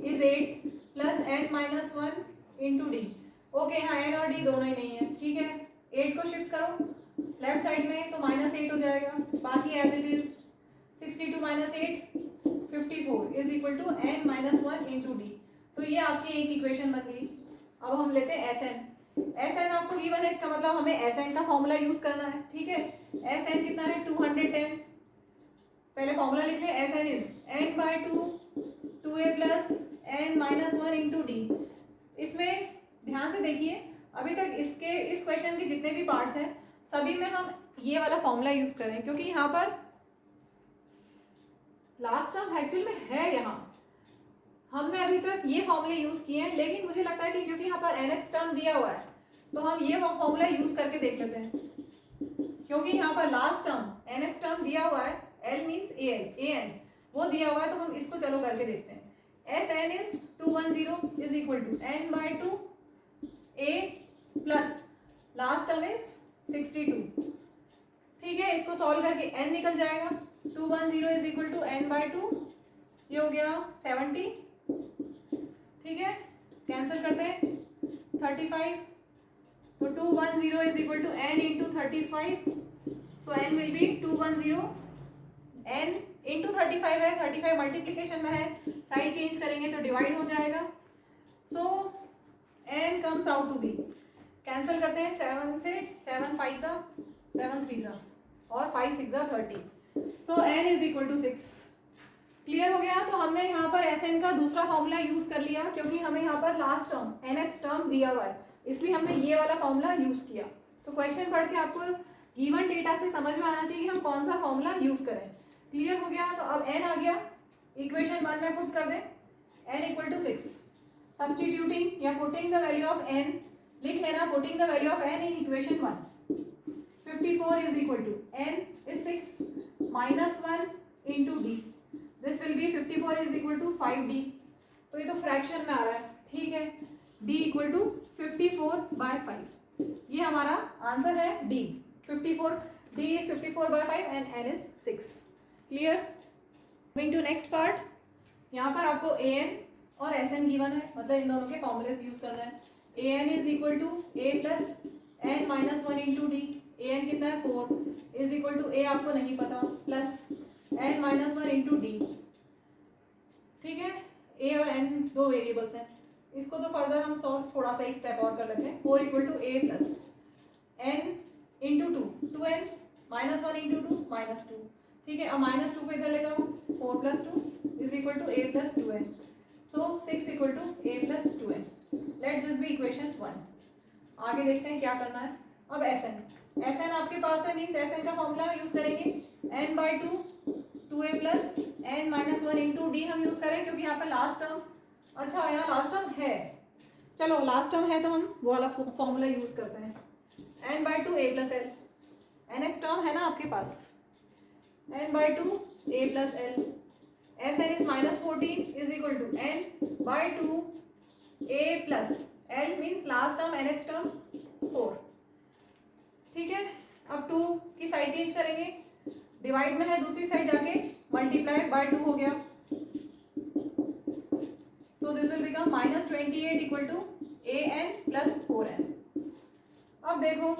is 8 + n - 1 × d। Okay, यहाँ n और d दोनों ही नहीं है। ठीक है, 8 को शिफ्ट करो लेफ्ट साइड में तो -8 हो जाएगा, बाकी as it is. 62 - 8 54 = n - 1 × d। तो ये आपकी एक इक्वेशन बन गई। अब हम लेते हैं Sn आपको गिवन है, इसका मतलब हमें Sn का फॉर्मूला यूज करना है। ठीक है, Sn कितना है 210। पहले फॉर्मूला लिख ले, Sn is n/2 2a + n - 1 × d। इसमें ध्यान से देखिए, अभी तक इस क्वेश्चन के जितने भी पार्ट्स हैं सभी में हम ये वाला फॉर्मूला यूज करें, क्योंकि यहाँ पर लास्ट टर्म एक्चुअल में है, यहाँ हमने अभी तक ये फॉर्मूले यूज किए हैं, लेकिन मुझे लगता है कि क्योंकि यहाँ पर nth टर्म दिया हुआ है तो हम ये फॉर्मूला यूज करके देख लेते हैं। क्योंकि यहाँ पर लास्ट टर्म nth टर्म दिया हुआ है, l मीन्स an वो दिया हुआ है, तो हम इसको चलो करके देखते हैं। Sn is 210 = n/2 a plus last term is 62। ठीक है, इसको सॉल्व करके n निकल जाएगा, 210 = n/2, ये हो गया 70। ठीक है, कैंसिल करते हैं 35, तो 210 = n × 35, so n will be 210, n × 35 है, 35 मल्टीप्लीकेशन में है, साइड चेंज करेंगे तो डिवाइड हो जाएगा। So n comes out to be, cancel करते हैं 7 से, 7 5 जा 7 3 जा और 5 6 जा 30, सो n = 6। क्लियर हो गया। तो हमने यहाँ पर Sn का दूसरा फॉर्मूला यूज कर लिया, क्योंकि हमें यहाँ पर लास्ट टर्म nth टर्म दिया हुआ है, इसलिए हमने ये वाला फॉर्मूला यूज किया। तो क्वेश्चन पढ़ के आपको गिवन डेटा से समझ में आना चाहिए हम कौन सा फॉर्मूला यूज करें। क्लियर हो गया। तो अब n आ गया, इक्वेशन 1 में पुट कर दें, n = 6। सब्सटीट्यूटिंग या putting the value of n, लिख लेना putting the value of n in equation 1। 54 = n is 6 - 1 × d, this will be 54 = 5d। तो ये तो फ्रैक्शन में आ रहा है। ठीक है, d = 54/5, ये हमारा आंसर है d। 54, d is 54/5 and n is 6। Clear. Moving to next part. यहाँ पर आपको an और Sn गिवन है, मतलब इन दोनों के फॉर्मूलेस यूज करना है। an is equal to a plus n minus 1 into d। an कितना है 4 is equal to a आपको नहीं पता plus n minus 1 into d। ठीक है, a और n दो वेरिएबल्स हैं, इसको तो फर्दर हम सॉल्व थोड़ा सा एक स्टेप और कर लेते हैं। 4 equal to a plus n into 2 2n minus 1 into 2 minus 2। ठीक है, अब माइनस 2 को इधर ले जाओ, 4 plus 2 is equal to a plus 2n। So 6 equal to a plus 2n। Let this be equation 1। आगे देखते हैं क्या करना है। अब Sn आपके पास है, मीन्स Sn का फॉर्मूला यूज करेंगे n/2 2a plus n minus 1 into D हम यूज़ करें क्योंकि यहाँ पर लास्ट टर्म, अच्छा यहाँ लास्ट टर्म है, चलो लास्ट टर्म है तो हम वो वाला फॉर्मूला यूज़ करते हैं, n/2 a plus L, nth term है ना आपके पास, n/2 a plus L, Sn is minus 14 is equal to n/2 a plus l means last term nth term 4, ठीक है। अब 2 की साइड चेंज करेंगे, डिवाइड में है दूसरी साइड जाके मल्टीप्लाई बाय 2 हो गया, so this will become -28 equal to an plus 4n। अब देखो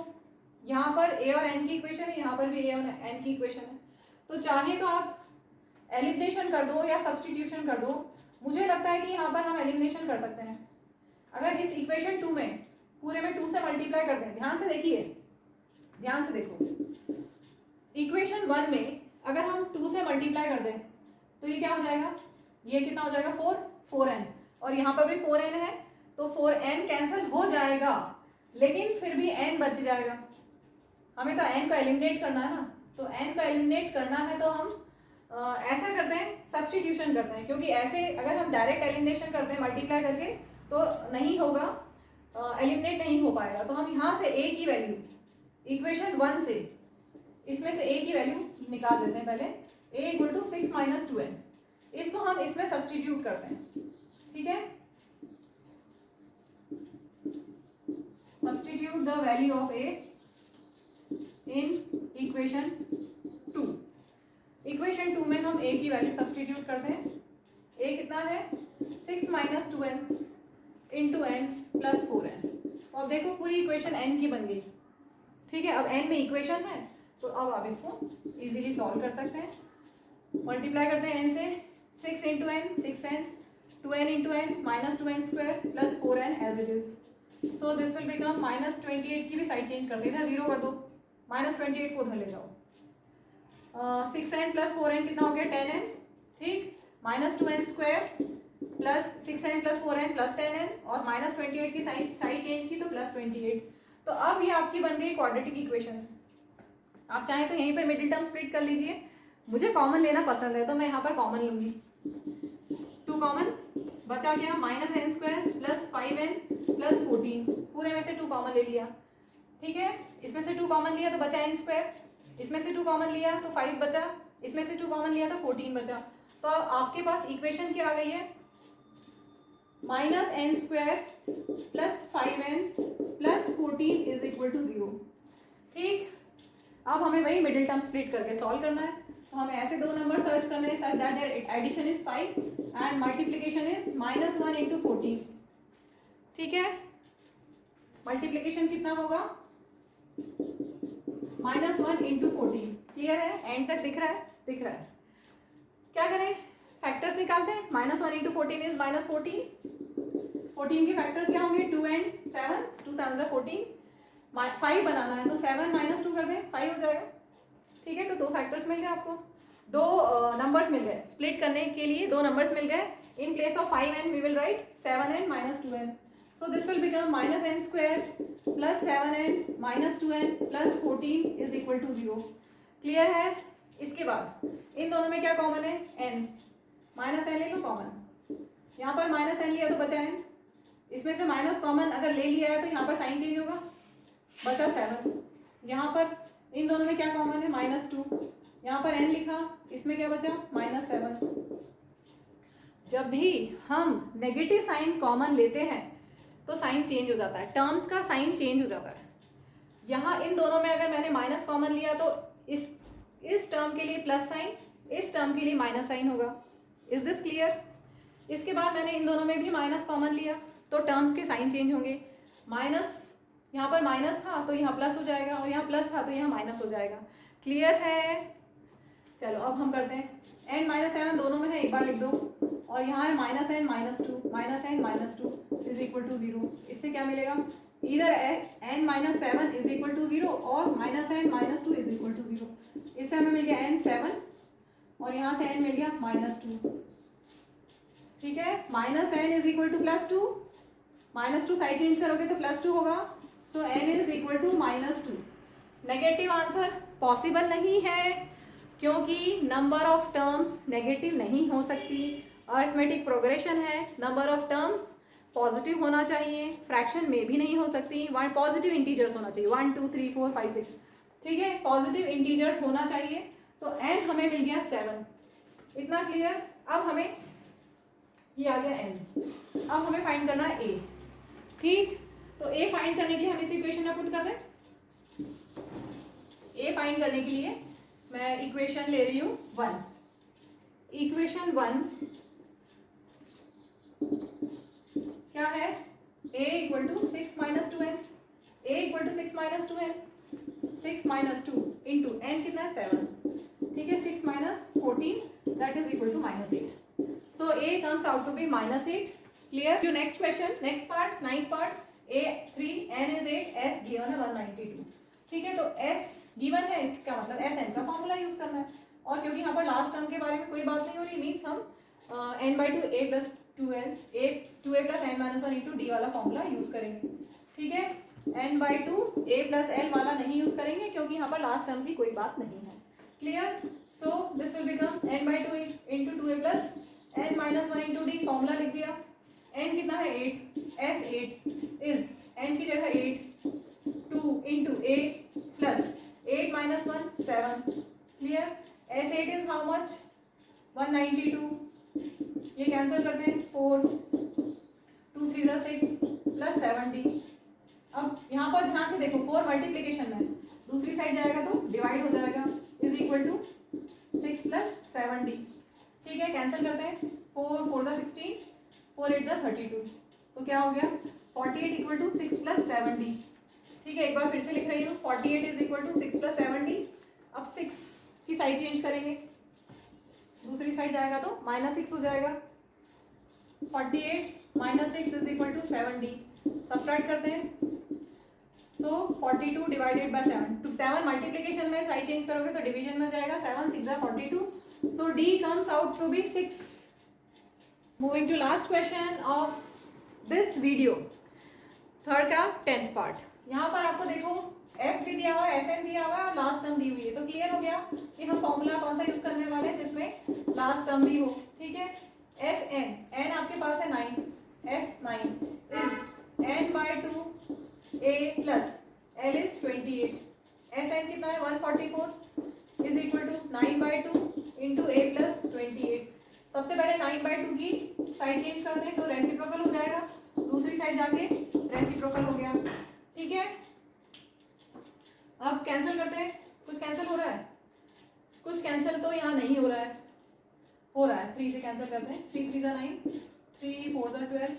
यहाँ पर a और n की इक्वेशन है, यहाँ पर भी a और n की इक्वेशन है, तो चाहे तो आप एलिमिनेशन कर दो या सब्सटीट्यूशन कर दो। मुझे लगता है कि यहाँ पर हम एलिमिनेशन कर सकते हैं। अगर इस इक्वेशन 2 में पूरे में 2 से मल्टीप्लाई कर दें, ध्यान से देखिए, ध्यान से देखो, इक्वेशन 1 में अगर हम 2 से मल्टीप्लाई कर दें तो ये क्या हो जाएगा, ये कितना हो जाएगा 4n, और यहाँ पर भी 4n है तो 4n कैंसिल हो जाएगा, लेकिन फिर भी n बच जाएगा। हमें तो n को एलिमिनेट करना है ना, तो n को एलिमिनेट करना है तो हम ऐसा करते हैं, सब्सटीट्यूशन करते हैं, क्योंकि ऐसे अगर हम डायरेक्ट एलिमिनेशन करते हैं मल्टीप्लाई करके तो नहीं होगा, एलिमिनेट नहीं हो पाएगा। तो हम यहाँ से a की वैल्यू इक्वेशन 1 से, इसमें से a की वैल्यू निकाल देते हैं पहले, a equal to 6 minus 2n, इसको हम इसमें सब्सटीट्यूट करते हैं, ठीक है। Substitute the value of a in equation 2। Equation 2 में हम a की वैल्यू सब्सटीट्यूट करते हैं, a कितना है 6 minus 2n into n plus 4n। तो अब देखो पूरी इक्वेशन n की बन गई, ठीक है। अब n में इक्वेशन है तो अब आप इसको इजीली सॉल्व कर सकते हैं। मल्टीप्लाई करते हैं n से, 6 into n 6n, 2n into n minus 2n square plus 4n as it is, so this will become -28 की भी साइड चेंज कर देते हैं, 0 कर दो, -28 को उधर ले जाओ, 6n प्लस 4n कितना हो गया 10n, ठीक, minus 2n square plus 6n plus 4n plus 10n, और -28 की साइड चेंज की तो प्लस 28। तो अब ये आपकी बन गई क्वाड्रेटिक इक्वेशन। आप चाहें तो यहीं पे मिडिल टर्म स्प्लिट कर लीजिए, मुझे कॉमन लेना पसंद है तो मैं यहाँ पर कॉमन लूँगी, 2 कॉमन बचा गया, -n square plus 5n plus 14, पूरे में से 2 कॉमन ले लिया, ठीक है। इसमें से 2 कॉमन लिया तो बचा n स्क्वायर, इसमें से 2 कॉमन लिया तो 5 बचा, इसमें से 2 कॉमन लिया तो 14 बचा। तो आपके पास इक्वेशन क्या आ गई है, -n square plus 5n plus 14 is equal to 0, ठीक। अब हमें वही मिडिल टर्म स्प्लिट करके सॉल्व करना है, तो हमें ऐसे 2 नंबर सर्च करने हैं, that their addition is 5 and multiplication is -1 into 14, ठीक है। मल्टीप्लिकेशन कितना होगा, -1 इंटू 14, क्लियर है, एंड तक दिख रहा है, दिख रहा है। क्या करें, फैक्टर्स निकालते हैं, -1 इंटू 14 इज -14, 14 के फैक्टर्स क्या होंगे 2 and 7, 2 7 से 14, 5 बनाना है तो 7 माइनस 2 कर दें, 5 हो जाएगा, ठीक है। तो 2 फैक्टर्स मिल गए आपको, 2 नंबर्स मिल गए, स्प्लिट करने के लिए 2 नंबर्स मिल गए। In place of 5n we will write 7n minus 2n, so this will become -n square plus 7n minus 2n plus 14 is equal to 0, clear है। इसके बाद इन दोनों में क्या कॉमन है, n, -n ले लो कॉमन, यहाँ पर -n लिया तो बचा n, इसमें से माइनस कॉमन अगर ले लिया है तो यहाँ पर साइन चेंज होगा, बचा 7, यहाँ पर इन दोनों में क्या कॉमन है -2, यहाँ पर n लिखा, इसमें क्या बचा -7। जब भी हम नेगेटिव साइन कॉमन लेते हैं तो साइन चेंज हो जाता है, टर्म्स का साइन चेंज हो जाता है। यहाँ इन दोनों में अगर मैंने माइनस कॉमन लिया तो इस टर्म के लिए प्लस साइन, इस टर्म के लिए माइनस साइन होगा, इज दिस क्लियर। इसके बाद मैंने इन दोनों में भी माइनस कॉमन लिया तो टर्म्स के साइन चेंज होंगे, माइनस, यहाँ पर माइनस था तो यहाँ प्लस हो जाएगा, और यहाँ प्लस था तो यहाँ माइनस हो जाएगा, क्लियर है। चलो अब हम करते हैं, n-7 दोनों में है, एक बार लिख दो, और यहाँ है -n -2 इज इक्वल टू 0। इससे क्या मिलेगा, इधर n-7 इज इक्वल टू 0 और -n -2 इज इक्वल टू 0। इससे हमें मिल गया n7 और यहाँ से n मिल गया -2, ठीक है। -n is equal to +2, -2 side change करोगे तो +2 होगा, so n is equal to -2। Negative answer possible नहीं है, क्योंकि नंबर ऑफ टर्म्स नेगेटिव नहीं हो सकती, अर्थमेटिक प्रोग्रेशन है, नंबर ऑफ टर्म्स पॉजिटिव होना चाहिए, फ्रैक्शन में भी नहीं हो सकती, वन पॉजिटिव इंटीजर्स होना चाहिए, 1 2 3 4 5 6, ठीक है, पॉजिटिव इंटीजर्स होना चाहिए। तो n हमें मिल गया 7, इतना क्लियर। अब हमें ये आ गया n, अब हमें फाइंड करना है a, ठीक। तो a फाइंड करने के लिए हम इस इक्वेशन में पुट कर दें। a फाइंड करने के लिए मैं इक्वेशन ले रही हूँ 1, इक्वेशन 1 क्या है, a equal to 6 minus 2n, a equal to 6 minus 2n, 6 minus 2 into n कितना है 7, ठीक है, 6 minus 14 that is equal to -8। So a comes out to be -8, clear. जो next question, next part, 9th part, a 3 n is 8, s given है 192, ठीक है। तो s given है, इसका मतलब sn का फॉर्मूला यूज करना है, और क्योंकि यहाँ पर लास्ट टर्म के बारे में कोई बात नहीं हो रही, मीन्स हम n/2 a plus 2n a 2a plus n minus 1 into D वाला फॉर्मूला यूज करेंगे, ठीक है। n/2 a प्लस l वाला नहीं यूज करेंगे क्योंकि यहाँ पर लास्ट टर्म की कोई बात नहीं है, clear. So this will become n/2 into 2a plus n minus 1 into D, formula लिख दिया। n कितना है 8, s8 इज n की जगह 8 2 into a plus 8 minus 1 7, clear. s8 is how much 192, ये कैंसिल करते हैं 4 2 3 6 प्लस 70। अब यहाँ पर ध्यान से देखो, 4 मल्टीप्लीकेशन में, दूसरी साइड जाएगा तो डिवाइड हो जाएगा, इज इक्वल टू 6 प्लस 70, ठीक है, कैंसिल करते हैं 4 4 जा 16 4 8 जा 32, तो क्या हो गया 48 इक्वल टू 6 प्लस 70, ठीक है। एक बार फिर से लिख रही हूँ, 48 इज इक्वल टू 6 प्लस 70। अब 6 की साइड चेंज करेंगे, दूसरी साइड जाएगा तो -6 हो जाएगा, 48 minus 6 is equal to 70, subtract करते हैं। So 42 divided by 7, to 7 multiplication में साइड चेंज करोगे तो डिवीजन में जाएगा, 7 6 जा 42, so d comes out to be 6। Moving to last question of this video, third का 10th पार्ट। यहाँ पर आपको देखो s भी दिया हुआ है, sn दिया हुआ है और लास्ट टर्म दी हुई है, तो क्लियर हो गया कि हम फॉर्मूला कौन सा यूज करने वाले हैं जिसमें लास्ट टर्म भी हो, ठीक है। sn, n आपके पास है 9, s9 is n/2 a plus l is 28, sn कितना है 144 is equal to 9/2 into a plus 28। सबसे पहले 9/2 की साइड चेंज करते हैं तो रेसिप्रोकल हो जाएगा, दूसरी साइड जाके रेसिप्रोकल हो गया, ठीक है। अब कैंसिल करते हैं, कुछ कैंसिल हो रहा है, कुछ कैंसिल तो यहाँ नहीं हो रहा है, 3 से कैंसिल करते हैं, 3 3 जा 9, 3 4 जा 12,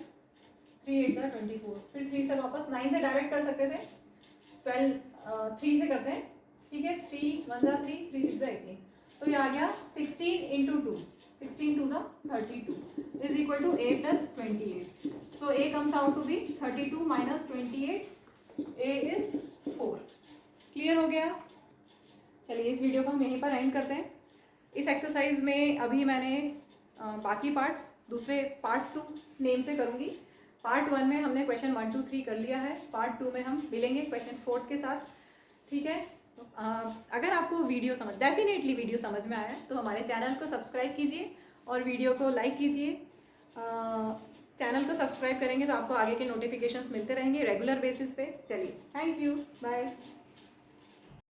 3 8 जा 24, फिर 3 से वापस 9 से डायरेक्ट कर सकते थे, 12 3 से करते हैं, ठीक है, 3 1 जा 3 3 6 जा 18, तो ये आ गया 16 इंटू 2, 16 2 जा 32 is equal to a plus 28। So a comes out to be 32 minus 28, a is 4, clear हो गया। चलिए इस वीडियो को हम यहीं पर एंड करते हैं। इस एक्सरसाइज में अभी मैंने बाकी पार्ट्स दूसरे पार्ट 2 नेम से करूँगी। पार्ट 1 में हमने क्वेश्चन 1 2 3 कर लिया है, पार्ट 2 में हम मिलेंगे क्वेश्चन 4 के साथ, ठीक है। अगर आपको वीडियो डेफिनेटली वीडियो समझ में आया तो हमारे चैनल को सब्सक्राइब कीजिए और वीडियो को लाइक कीजिए। चैनल को सब्सक्राइब करेंगे तो आपको आगे के नोटिफिकेशंस मिलते रहेंगे रेगुलर बेसिस पे। चलिए, थैंक यू, बाय।